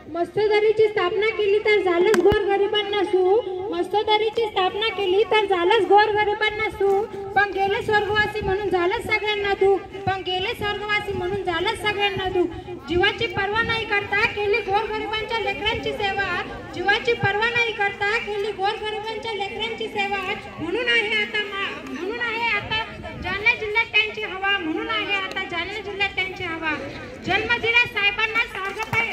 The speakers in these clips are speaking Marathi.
मस्तदरीची स्थापना केली तर झालंच गोरगरिबांना सुख, मस्तदरीची स्थापना केली तर झालंच गोरगरिबांना सुख, पण गेले स्वर्गवासी म्हणून झालंच सगळ्यांना दुःख, पण गेले स्वर्गवासी म्हणून झालंच सगळ्यांना दुःख। जीवाची पर्वा नाही करता केली गोरगरिबांच्या लेकरांची सेवा, जीवाची पर्वा नाही करता केली गोरगरिबांच्या लेकरांची सेवा, म्हणून आहे आता जालना जिल्ह्यात त्यांची हवा, म्हणून आहे आता जालना जिल्ह्यात त्यांची हवा। जन्म दिला साहेबांना सागरताई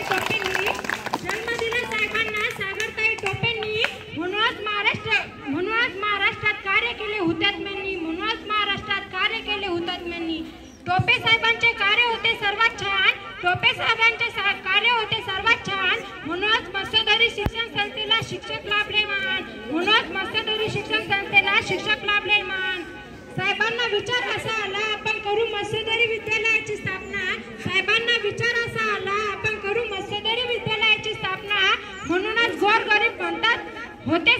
टोपेंनी, जन्म दिला साहेबांना सागरताई टोपेंनी, म्हणूनच महाराष्ट्रात कार्य केले हुतात्म्यांनी, म्हणूनच महाराष्ट्रात कार्य केले हुतात्म्यांनी। टोपे साहेबांचे कार्य होते सर्वात छान, टोपे साहेबांचे कार्य होते सर्वात छान, म्हणूनच मस्तदरी शिक्षण संस्थेला शिक्षक लाभले मान, म्हणूनच मस्तदरी शिक्षण संस्थेला शिक्षक लाभले मान। साहेबांना विचार असा आला आपण करू मस्तदरी विद्यालयाची स्थापना, साहेबांना विचार असा आला आपण करू मस्तदरी विद्यालयाची स्थापना, म्हणूनच गोरगरीब म्हणतात होते